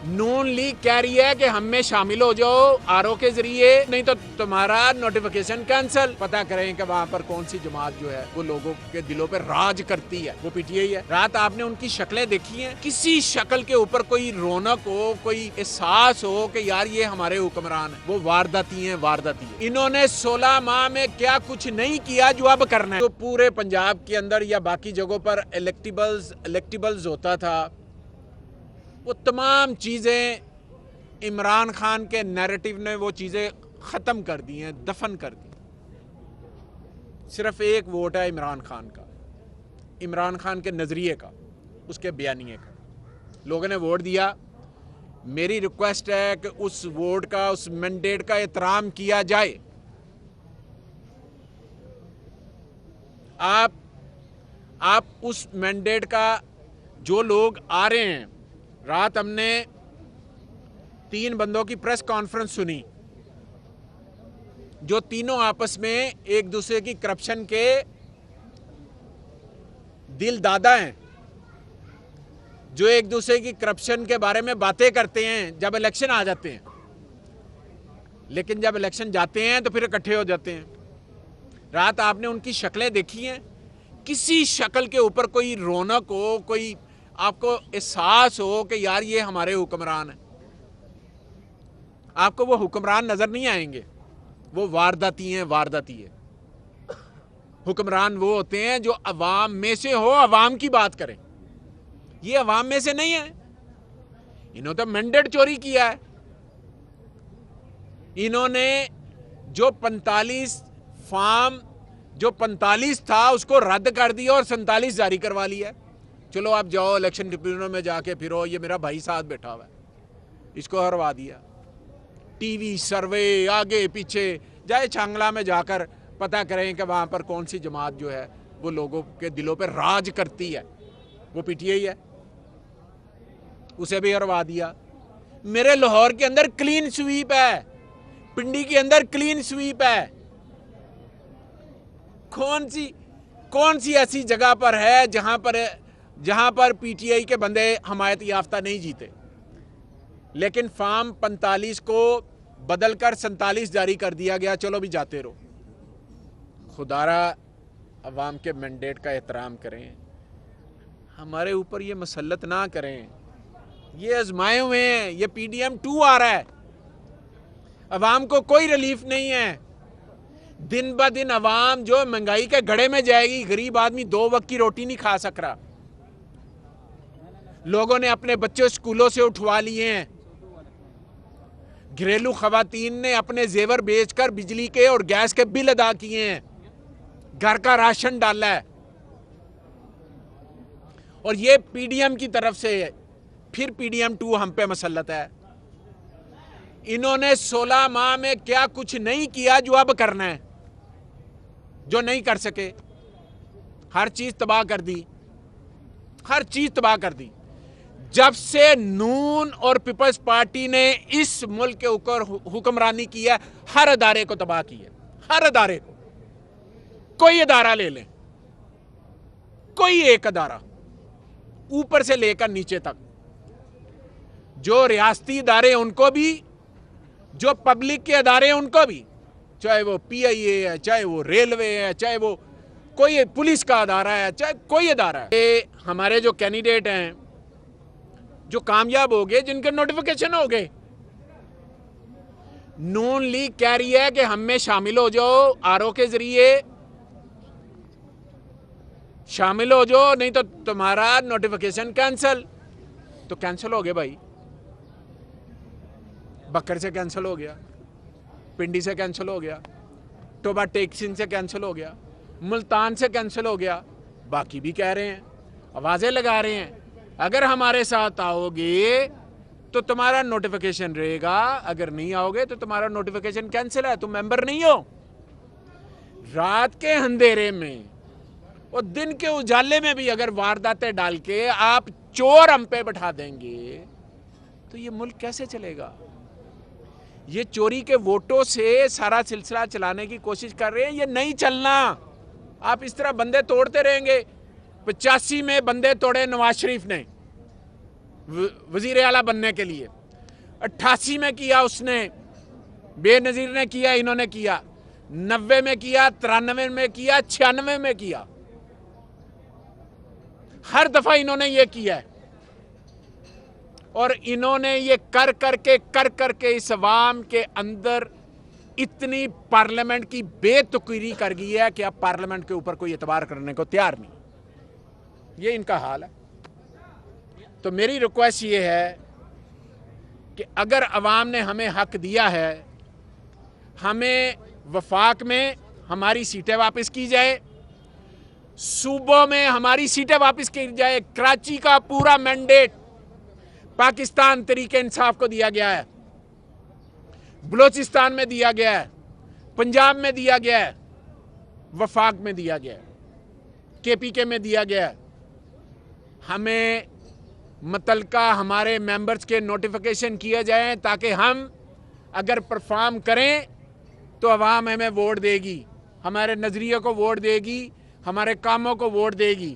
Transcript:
नून league कह रही है कि हम में शामिल हो जाओ आरओ के जरिए, नहीं तो तुम्हारा नोटिफिकेशन कैंसिल। पता करें कि वहाँ पर कौन सी जमात जो है वो लोगों के दिलों पर राज करती है, वो पीटीआई है। रात आपने उनकी शक्लें देखी हैं, किसी शक्ल के ऊपर कोई रौनक हो, कोई एहसास हो कि यार ये हमारे हुक्मरान है। वो वारदाती हैं, वारदाती है। इन्होंने 16 माह में क्या कुछ नहीं किया जो अब करना है। तो पूरे पंजाब के अंदर या बाकी जगहों पर इलेक्टिबल्स होता था, वो तमाम चीज़ें इमरान खान के नैरेटिव ने वो चीज़ें ख़त्म कर दी हैं, दफन कर दी। सिर्फ एक वोट है इमरान खान का, इमरान खान के नज़रिए का, उसके बयानिए का। लोगों ने वोट दिया। मेरी रिक्वेस्ट है कि उस वोट का, उस मैंडेट का एहतराम किया जाए। आप उस मैंडेट का, जो लोग आ रहे हैं, रात हमने 3 बंदों की प्रेस कॉन्फ्रेंस सुनी जो तीनों आपस में एक दूसरे की करप्शन के दिल दादा हैं, जो एक दूसरे की करप्शन के बारे में बातें करते हैं जब इलेक्शन आ जाते हैं, लेकिन जब इलेक्शन जाते हैं तो फिर इकट्ठे हो जाते हैं। रात आपने उनकी शक्लें देखी हैं, किसी शक्ल के ऊपर कोई रौनक हो, कोई आपको एहसास हो कि यार ये हमारे हुक्मरान हैं। आपको वो हुक्मरान नजर नहीं आएंगे, वो वारदाती हैं, वारदाती है। हुक्मरान वो होते हैं जो अवाम में से हो, अवाम की बात करें। ये अवाम में से नहीं है। इन्होंने तो मैंडेट चोरी किया है। इन्होंने जो 45 फार्म, जो 45 था उसको रद्द कर दिया और 47 जारी करवा लिया। चलो आप जाओ इलेक्शन ट्रिब्यूनल में जाके फिरो, ये मेरा भाई साथ बैठा हुआ है, इसको हरवा दिया। टीवी सर्वे आगे पीछे जाए, छांगला में जाकर पता करें कि वहाँ पर कौन सी जमात जो है वो लोगों के दिलों पर राज करती है, वो पीटीआई है। उसे भी हरवा दिया। मेरे लाहौर के अंदर क्लीन स्वीप है, पिंडी के अंदर क्लीन स्वीप है। कौन सी ऐसी जगह पर है जहां पर पीटीआई के बंदे हमायत याफ्ता नहीं जीते, लेकिन फार्म 45 को बदलकर 47 जारी कर दिया गया। चलो भी जाते रहो। खुदारा अवाम के मैंडेट का एहतराम करें, हमारे ऊपर ये मसल्लत ना करें। ये आजमाए हुए हैं, ये PDM 2 आ रहा है। अवाम को कोई रिलीफ नहीं है। दिन ब दिन अवाम जो महंगाई के गड़े में जाएगी। गरीब आदमी 2 वक्त की रोटी नहीं खा सक रहा। लोगों ने अपने बच्चे स्कूलों से उठवा लिए हैं। घरेलू खवातीन ने अपने जेवर बेचकर बिजली के और गैस के बिल अदा किए हैं, घर का राशन डाला है। और ये PDM की तरफ से फिर PDM 2 हम पे मसल्लत है। इन्होंने 16 माह में क्या कुछ नहीं किया जो अब करना है, जो नहीं कर सके। हर चीज तबाह कर दी, हर चीज तबाह कर दी। जब से नून और पीपल्स पार्टी ने इस मुल्क के ऊपर हुक्मरानी की है, हर अदारे को तबाह किया, हर अदारे को। कोई अदारा ले लें, कोई एक अदारा, ऊपर से लेकर नीचे तक, जो रियासती अदारे उनको भी, जो पब्लिक के अदारे उनको भी, चाहे वो PIA है, चाहे वो रेलवे है, चाहे वो कोई पुलिस का अदारा है, चाहे कोई अदारा है। ये हमारे जो कैंडिडेट हैं जो कामयाब हो गए, जिनके नोटिफिकेशन हो गए, नून लीग कह रही है कि हम में शामिल हो जाओ, आरओ के जरिए शामिल हो जाओ, नहीं तो तुम्हारा नोटिफिकेशन कैंसिल। तो कैंसिल हो गए भाई। बकर से कैंसिल हो गया, पिंडी से कैंसिल हो गया, टोबा टेक्सिन से कैंसिल हो गया, मुल्तान से कैंसिल हो गया। बाकी भी कह रहे हैं, आवाजें लगा रहे हैं, अगर हमारे साथ आओगे तो तुम्हारा नोटिफिकेशन रहेगा, अगर नहीं आओगे तो तुम्हारा नोटिफिकेशन कैंसिल है, तुम मेंबर नहीं हो। रात के अंधेरे में और दिन के उजाले में भी अगर वारदातें डाल के आप चोर हम पे बैठा देंगे तो ये मुल्क कैसे चलेगा। ये चोरी के वोटों से सारा सिलसिला चलाने की कोशिश कर रहे हैं, ये नहीं चलना। आप इस तरह बंदे तोड़ते रहेंगे। 85 में बंदे तोड़े नवाज शरीफ ने, वजीर आला बनने के लिए। 88 में किया उसने, बेनज़ीर ने किया, इन्होंने किया, 90 में किया, 93 में किया, 96 में किया। हर दफा इन्होंने ये किया है और इन्होंने ये कर करके इस अवाम के अंदर इतनी पार्लियामेंट की बेतुकीरी कर गई है कि अब पार्लियामेंट के ऊपर कोई एतबार करने को तैयार नहीं। ये इनका हाल है। तो मेरी रिक्वेस्ट ये है कि अगर अवाम ने हमें हक दिया है, हमें वफाक में हमारी सीटें वापस की जाए, सूबों में हमारी सीटें वापस की जाए। कराची का पूरा मैंडेट पाकिस्तान तरीके इंसाफ को दिया गया है, बलोचिस्तान में दिया गया है, पंजाब में दिया गया है, वफाक में दिया गया है, केपीके में दिया गया है। हमें मुतलका हमारे मेंबर्स के नोटिफिकेशन किए जाएं ताकि हम अगर परफॉर्म करें तो अवाम हमें वोट देगी, हमारे नज़रिए को वोट देगी, हमारे कामों को वोट देगी।